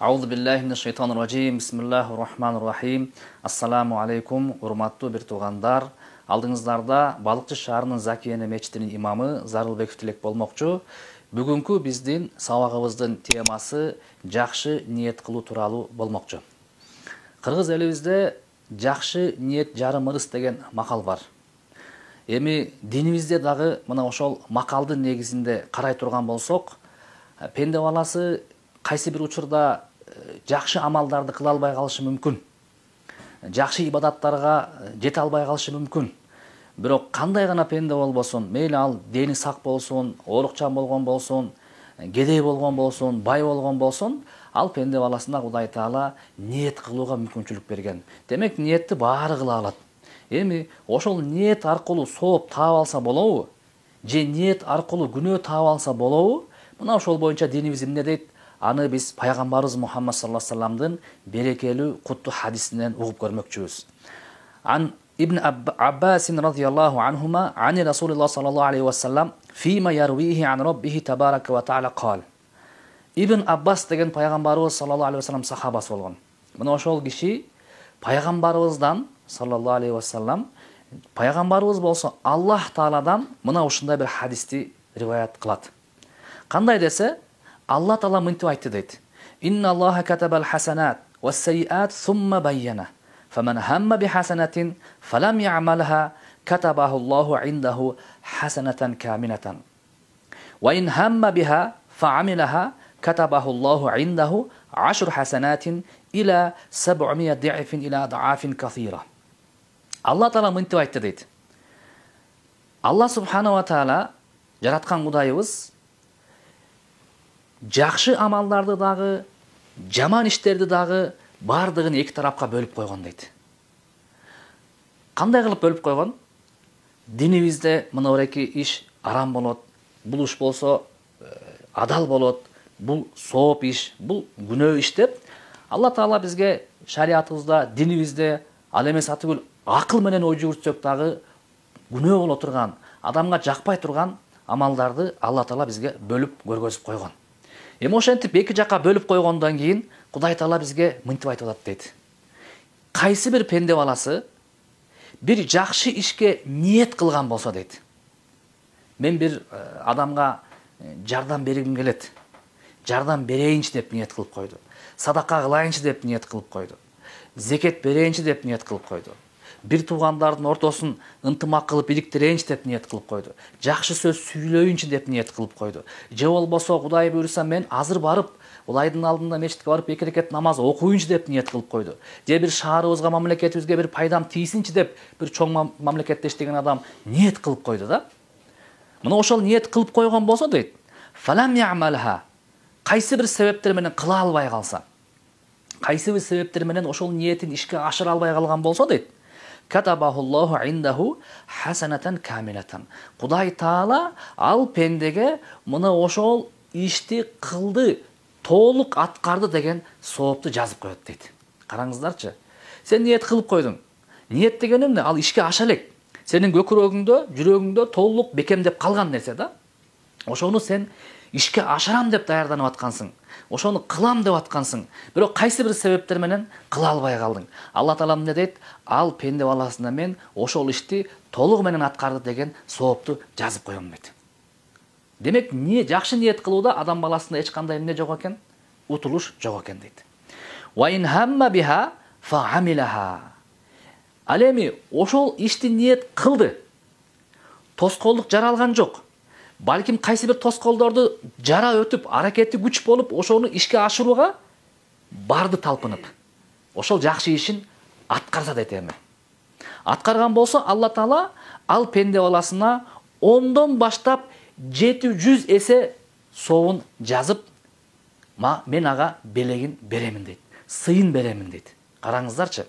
Ауzu billahi mineşşeytanirracim. Bismillahirrahmanirrahim. Assalamu aleykum, урматтуу бир туугандар. Алдыңыздарда Балыкчы шаарынын Закияне мечитинин имамы Зарылбеков Тилек болмокчу. Бүгүнкү биздин сабагыбыздын темасы жакшы ниет кылуу тууралуу болмокчу. Кыргыз элибизде жакшы ниет жарым ырыс деген макал бар. Эми динибизде дагы мына ошол макалдын негизинде карай турган болсок, пенде баласы кайсы бир учурда жакшы амалдарды кыла албай калышы мүмкүн. Жакшы ибадаттарга жете албай калышы мүмкүн. Бирок кандай гана пенде болбосун, мейли ал дени сак болсун, оорукчан болгон болсун, кедей болгон болсун, бай болгон болсун, ал пенде баласына Кудай Таала ниет кылууга мүмкүнчүлүк берген. Демек ниетти баары кыла алат. Эми ошол ниет аркылуу сооп таап алса болобу? Же ниет аркылуу күнөө таап алса болобу? Мына ошол боюнча динибиз эмне дейт? Аны биз пайгамбарыбыз Мухаммад саллаллаху алейхи вассаламдын берекелүү куттуу хадисинен угуп көрмөкчүбүз. Ан Ибн Аббас радhiyallahu anhuma ани Расулуллах саллаллаху алейхи вассалам фима ярвихи ан Раббихи табарака ва таала кал. Ибн Аббас деген пайгамбарыбыз саллаллаху алейхи вассалам сахабасы болгон. Мына ошол киши пайгамбарыбыздан саллаллаху алейхи вассалам пайгамбарыбыз болсо Аллах Тааладан мына ушундай бир хадисти риваят кылат. Кандай десе, Allah Taala mıntıp aytты дейт. Inna Allaha katabal hasanat was sayiat thumma bayyana. Faman hamma bi hasanatin falam ya'malha katabahu Allahu indahu hasanatan kamilatan. Wa in hamma biha fa'amilaha katabahu Allahu indahu 10 hasanatin ila 700 ضعف ila ad'afin kathira. Allah Taala mıntıp aytты дейт. Allah Subhanahu wa Taala жараткан Кудайыбыз жакшы амалдарды дагы, жаман иштерди дагы бардыгын эки тарапка бөлүп койгон дейт. Кандай кылып бөлүп койгон? Динибизде мына эки иш арам болот, бул иш болсо адал болот, бул сооп иш, бул күнөө иш деп Алла Таала бизге шариатыбызда, динибизде ал эмес атыгүл акыл менен ой жүгүртсөк дагы күнөө боло турган, адамга жакпай турган амалдарды Алла Таала бизге бөлүп көргөзүп койгон. Эми ошентип эки жакка бөлүп койгондон кийин Кудай Таала бизге мынтип айтып атат дейт. Кайсы бир пенде баласы бир жакшы ишке ниет кылган болсо дейт. Мен бир адамга жардам бергим келет. Жардам берейинчи деп ниет кылып койду. Садака кылайынчы деп ниет кылып койду. Зекет берейинчи деп ниет кылып койду. Бир туугандардын ортосун ынтымак кылып бириктирейинчи деп ниет кылып койду. Жакшы сөз сүйлөйүнчү деп ниет кылып койду. Же болбосо Кудай буйруса мен азыр барып, Кудайдын алдында мечитке барып эки рекет намаз окуйунчу деп ниет кылып койду. Же бир шаарыбызга, мамлекетибизге бир пайдам тийсинчи деп бир чоң мамлекетте иштеген адам ниет кылып койду да. Мына ошол ниет кылып койгон болсо дейт. Фалам я'малха. Кайсы бир себептер менен кыла албай калса, кайсы бир себептер менен ошол ниетин ишке ашыра албай калган болсо дейт. Катабахуллаху индаху хасанатан камилатан. Кудай Таала ал пендеге мына ошол ишти кылды, толук аткарды деген соопту жазып коет дейт. Караңыздарчы. Сен ниет кылып койдуң. Ниет деген эмне? Ал ишке аша элек. Сенин көкүрөгүңдө, жүрөгүңдө толук бекемдеп калган нерсе да. Ошону сен ишке ашарам деп даярданып аткансың. Ошону кылам деп аткансың. Бирок кайсы бир себептер менен кыла албай калдың. Алла Таала эмне дейт? Ал пенде баласына мен ошол ишти толугу менен аткарды деген соопту жазып коем дейт. Демек, жакшы ниет кылууда адам баласында эч кандай эмне жок экен? Утулуш жок экен дейт. Ва ин хамма биха фа'амилаха. Ал эми ошол ишти ниет кылды. Тоскоолдук жаралган жок. Балким кайсы бир тоскоолдорду жара өтүп, аракети күч болуп, ошону ишке ашырууга барды талпынып, ошол жакшы ишин аткарса дейт эми. Аткарган болсо Алла Таала ал пенде баласына 10дон баштап 700 эсе соовун жазып, мен ага белегин беремин дейт. Сыйын беремин дейт. Караңыздарчы.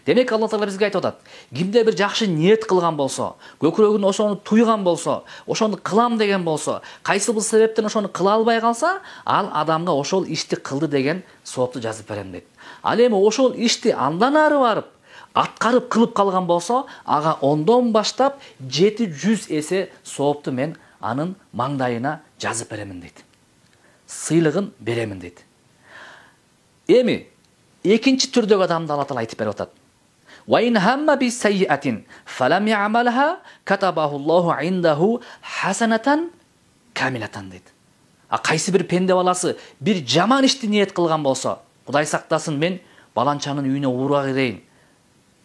Демек Алла Таала бизге айтып атат. Кимде бир жакшы ниет кылган болсо, көкүрөгүн ошону туйган болсо, ошону кылам деген болсо, кайсы бир себептен ошону кыла албай калса, ал адамга ошол ишти кылды деген соопту жазып берем дейт. Ал эми ошол ишти андан ары барып, аткарып кылып калган болсо, ага 10дон баштап 700 эсе соопту мен анын маңдайына жазып беремин дейт. Сыйлыгын беремин дейт. Эми экинчи түрдөгү адамды Алла Таала айтып берип атат. Wa in hamma bi sayyi'atin falam ya'malha katabahu Allahu 'indahu hasanatan kamilatan дейт. Кайсы бир пенде баласы бир жаман ишти ниет кылган болсо, Кудай сактасын, мен баланчанын үйүнө ууруга кирейин,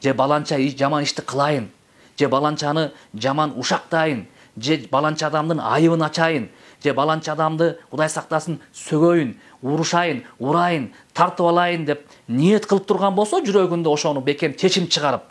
же баланча жаман ишти кылайын, же баланчаны жаман ушактайын, же баланча адамдын айыбын ачайын, же баланча адамды Кудай сактасын сөгөйүн, урушайын, урайын, тартып алайын деп ниет кылып турган болсо, жүрөгүндө ошону бекем чечим чыгарып,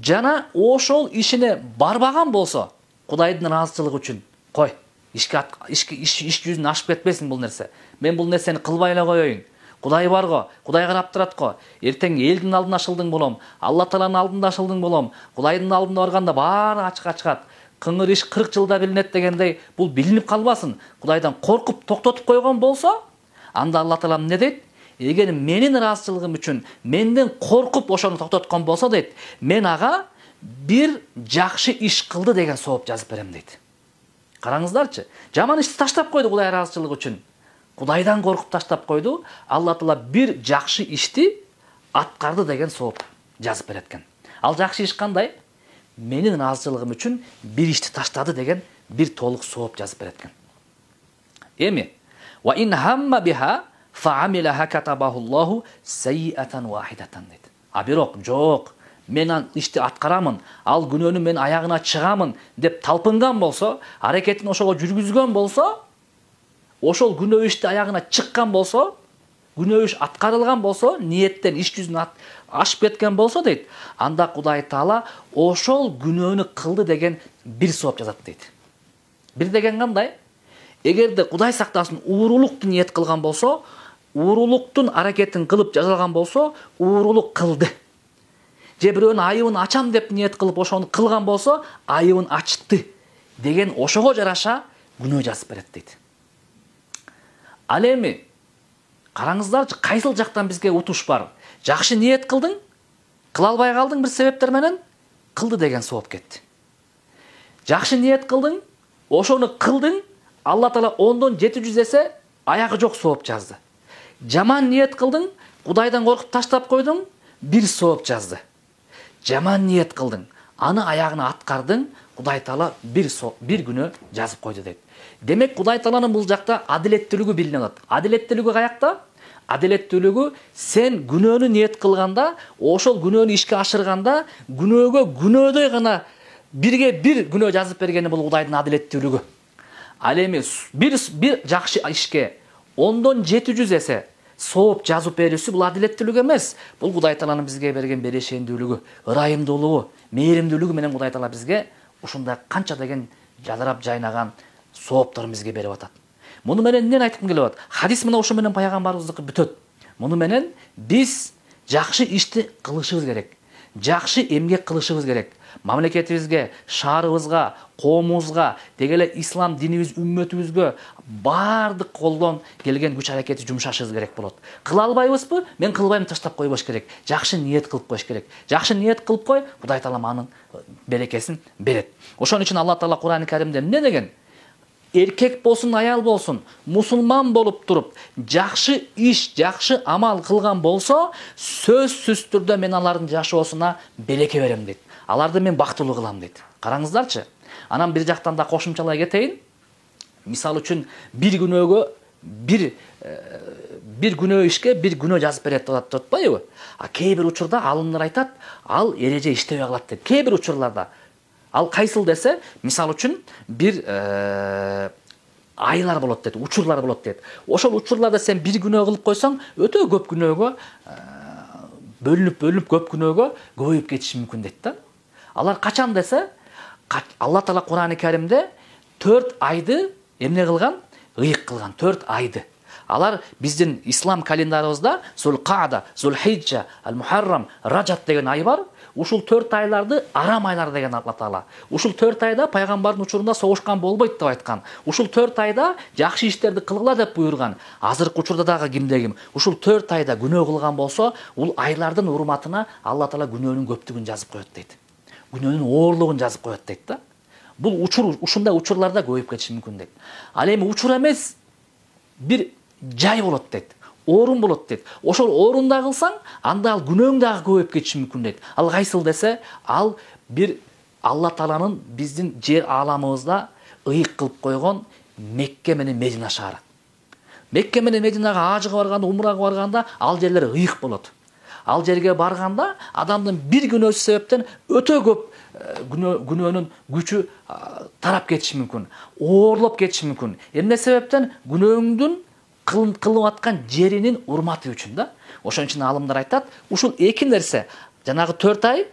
жана ошол ишине барбаган болсо, Кудайдын ыраазычылыгы үчүн кой, иш жүзүн ашып кетпесин бул нерсе. Мен бул нерсени кылбай эле коеюн. Кудай бар го, Кудай карап турат го. Эртең элдин алдында ашылдың болом, Алла Тааланын алдында ашылдың болом. Кудайдын алдында барганда баары ачыкка чыгат. Кыңыр иш 40 жылда билинет дегендей, бул билинип калбасын. Кудайдан коркуп токтотуп койгон болсо, анда Алла Таала эмне дейт? Эгер менин ыраазычылыгым үчүн менден коркуп ошону токтоткон болсо дейт, мен ага бир жакшы иш кылды деген сооп жазып берем дейт. Караңыздарчы, жаман ишти таштап койду Кудай ыраазычылыгы үчүн. Кудайдан коркуп таштап койду, Алла Таала бир жакшы ишти аткарды деген сооп жазып берет экен. Ал жакшы иш кандай? Менин ыраазычылыгым үчүн бир ишти таштады деген бир толук сооп жазып берет экен. Эми wa in hamma biha fa'amilaha katabahu Allahu sayyi'atan wahidatan дейт. Бирок жок, мен ишти аткарамын, ал күнөөнү мен аягына чыгамын деп талпынган болсо, аракетин ошого жүргүзгөн болсо, ошол күнөө ишти аягына чыккан болсо, күнөө иш аткарылган болсо, ниеттен иш жүзүн ашып кеткен болсо дейт, анда Кудай Таала ошол күнөөнү кылды деген бир сооп жазат дейт. Бир деген кандай? Эгерде Кудай сактасын уурулукту ниет кылган болсо, уурулуктун аракетин кылып жазалган болсо, уурулук кылды. Же бирөөнүн айыбын ачам деп ниет кылып ошону кылган болсо, айыбын ачты деген ошого жараша күнөө жазып берет дейт. Ал эми караңыздарчы, кайсыл жактан бизге утуш бар? Жакшы ниет кылдың, кыла албай калдың бир себептер менен, кылды деген сооп кетти. Жакшы ниет кылдың, ошону кылдың, Алла Таала 10дон 700 эсе аягы жок сооп жазды. Жаман ниет кылдың, Кудайдан коркуп таштап койдуң, бир сооп жазды. Жаман ниет кылдың, аны аягына аткардың, Кудай Таала бир күнөө жазып койду дейт. Демек Кудай Тааланын бул жакта адилеттүүлүгү билинип атат. Адилеттүүлүгү каякта? Адилеттүүлүгү сен күнөөнү ниет кылганда, ошол күнөөнү ишке ашырганда, күнөөгө күнөөдөй гана бирге бир күнөө жазып бергени бул Кудайдын адилеттүүлүгү. Ал эми бир жакшы ишке 10дон 700 эсе сооп жазып берүүсү бул адилеттүүлүк эмес. Бул Кудай Тааланын бизге берген берешендүүлүгү, ырайымдуулугу, мээримдүүлүгү менен Кудай Таала бизге ушундай канча деген жадырап жайнаган соопторун бизге берип атат. Муну менен эмнени айткым келип атат? Хадис мына ушу менен пайгамбарыбыздыкы бүтөт. Муну менен биз жакшы ишти кылышыбыз керек. Жакшы эмгек кылышыбыз керек. Мамлекетибизге, шаарыбызга, коомубузга, деги эле ислам динибиз үммөтүбүзгө баардык колдон келген күч аракетти жумшашыбыз керек болот. Кыла албайбызбы? Мен кылбайм, таштап койбош керек. Жакшы ниет кылып коюш керек. Жакшы ниет кылып кой, Кудай Таала анын берекесин берет. Ошон үчүн Алла Таала Кур'ан-ы Каримде эмне деген? Эркек болсун, аял болсун, мусулман болуп туруп, жакшы иш, жакшы амал кылган болсо, сөзсүз түрдө мен алардын жашоосуна береке берем дейт. Аларды мен бактылуу кылам дейт. Караңыздарчы. Анан бир жактан да кошумчалай кетейин. Мисалы үчүн бир күнөөгө бир күнөө ишке бир күнөө жазып берет деп атпайбы? Кээ бир учурда алымдар айтат, ал эреже иштебей калат деп. Кээ бир учурларда. Ал кайсыл десе, мисалы үчүн бир айлар болот дейт, учурлар болот дейт. Ошол учурларда сен бир күнөө кылып койсоң, өтө көп күнөөгө бөлүнүп көп күнөөгө көбөйүп кетиши мүмкүн дейт да. Алар качан десе, Алла Таала Кур'ан-ы Каримде 4 айды эмне кылган? Ыйык кылган 4 айды. Алар биздин ислам календарыбызда Зулкада, Зулхиджа, Ал-Мухаррам, Раджаб деген ай бар. Ушул 4 айларды арам айлар деген Алла Таала. Ушул 4 айда пайгамбардын учурунда согушкан болбойт деп айткан. Ушул 4 айда жакшы иштерди кылгыла деп буйруган. Азыркы учурда дагы кимде ким ушул 4 айда күнөө кылган болсо, ул айлардын урматына Алла Таала күнөөнүн көптүгүн жазып коет дейт. Күнөөнүн оорлугун жазып коет дейт да. Бул учур ушундай учурларда көбөйүп кетиши мүмкүн дейт. Ал эми учур эмес, бир жай болот дейт. орун болот дейт. Ошол орунда кылсаң, анда ал күнөөң дагы көбөйүп кетиши мүмкүн дейт. Ал кайсыл десе, ал бир Алла Тааланын биздин жер ааламыбызда ыйык кылып койгон Мекке менен Медина шаары. Мекке менен Мединага ажыга барганда, умрага барганда ал жерлер ыйык болот. Ал жерге барганда адамдын бир күнөөсү себептен өтө көп күнөөнүн күчү тарап кетиши мүмкүн, оорлоп кетиши мүмкүн. Эмне себептен? Күнөөңдүн кылып аткан жеринин урматы үчүн да. Ошон үчүн алымдар айтат, ушул эки нерсе, жанагы 4 ай,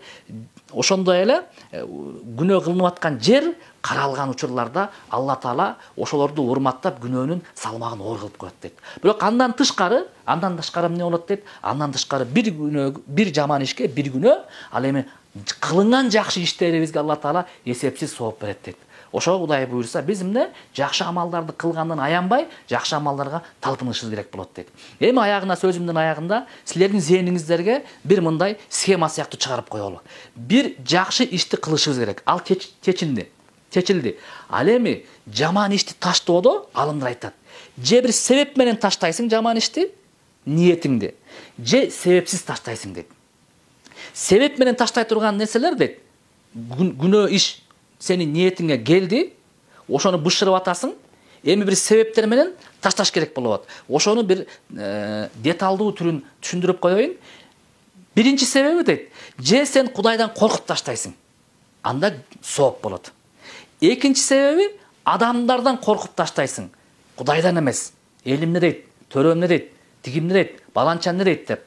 ошондой эле күнөө кылынып аткан жер каралган учурларда Алла Таала ошолорду урматтап күнөөнүн салмагын оор кылып коет дейт. Бирок андан тышкары эмне болот дейт? Андан тышкары бир жаман ишке бир күнөө, ал эми кылынган жакшы иштерибизге Алла Таала эсепсиз сооп берет дейт. Ошо Кудай буйрса, биз эмне жакшы амалдарды кылгандан аянбай, жакшы амалдарга талпынышыбыз керек болот дейт. Эми аягына, сөзүмдүн аягында силердин зээниңиздерге бир мындай схема сыяктуу чыгарып коелу. Бир жакшы ишти кылышыбыз керек. Ал чечилди. Ал эми жаман ишти таштоодо алымдар айтат. Же бир себеп менен таштайсың жаман ишти, ниетиңди, же себепсиз таштайсың дейт. Себеп менен таштай турган нерселер дейт. Күнөө иш сенин ниетиңе келди, ошону бышырып атасың, эми бир себептер менен ташташ керек болот. Ошону бир деталдуу түрүн түшүндүрүп коеюн. Биринчи себеби дейт, же сен Кудайдан коркуп таштайсың. Анда сооп болот. Экинчи себеби адамдардан коркуп таштайсың. Кудайдан эмес. Элим эмне дейт, төрөм эмне дейт, тигим эмне дейт, баланча эмне дейт деп.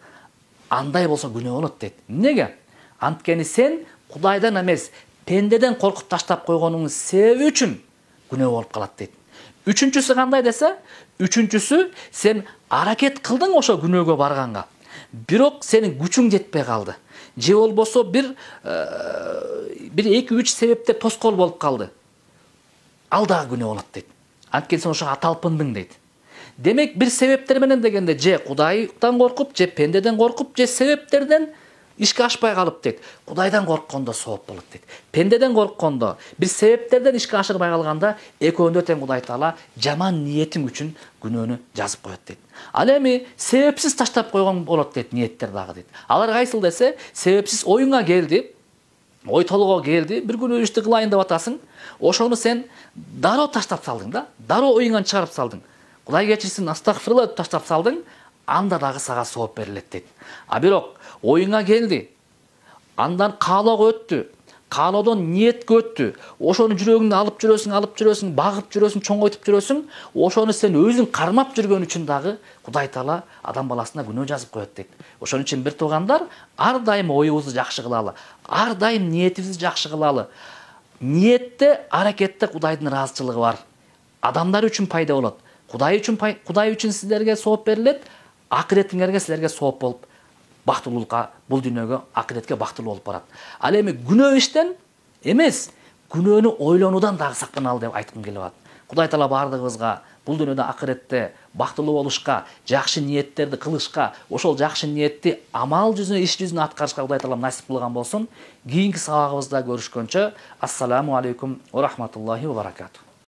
Андай болсо күнөө болот дейт. Эмнеге? Анткени сен Кудайдан эмес, пендеден коркуп таштап койгонуңдун себеби үчүн күнөө болуп калат дейт. Үчүнчүсү кандай десе, үчүнчүсү сен аракет кылдың ошо күнөөгө барганга. Бирок сенин күчүң жетпей калды. Же болбосо бир 2-3 себептер тоскоол болуп калды. Ал дагы күнөө болот дейт. Анткени сен ошого талпындың дейт. Демек бир себептер менен дегенде же Кудайдан коркуп, же пендеден коркуп, же себептерден ишке ашпай калып дейт. Кудайдан корккондо сооп болот дейт. Пендеден корккондо, бир себептерден ишке ашырбай калганда, экөөндө тең Кудай Таала жаман ниетиң үчүн күнөөнү жазып коет дейт. Ал эми себепсиз таштап койгон болот дейт, ниеттер дагы дейт. Алар кайсыл десе, себепсиз оюңа келди, ой толгоо келди, бир күнөө ишти кылайын деп атасың, ошону сен дароо таштап салдың да, дароо оюңан чыгарып салдың. Кудай кечирсин, астагфирулла деп таштап салдың, анда дагы сага сооп берилет дейт. А бирок оюңа келди, андан каалоого өттү, каалоодон ниетке өттү, ошону жүрөгүңдө алып жүрөсүң, багып жүрөсүң, чоңойтуп жүрөсүң, ошону сен өзүң кармап жүргөн үчүн дагы Кудай Таала адам баласына күнөө жазып коет дейт. Ошон үчүн бир туугандар, ар дайым оюбузду жакшы кылалы, ар дайым ниетибизди жакшы кылалы. Ниетте, аракетте Кудайдын ыраазычылыгы бар. Адамдар үчүн пайда болот. Кудай үчүн силерге сооп берилет, акыретиңерге силерге сооп болуп бактылуулукка, бул дүйнөгө, акыретке бактылуу болуп барат. Ал эми күнөө иштен эмес, күнөөнү ойлонуудан дагы сактаналы деп айткым келип атат. Кудай Таала бардыгыбызга бул дүйнөдө, акыретте бактылуу болушка, жакшы ниеттерди кылышка, ошол жакшы ниетти амал жүзүнө, иш жүзүнө аткарышка Кудай Таала насип кылган болсун. Кийинки сабагыбызда көрүшкөнчө, ассаламу алейкум ва рахматуллахи ва баракатух.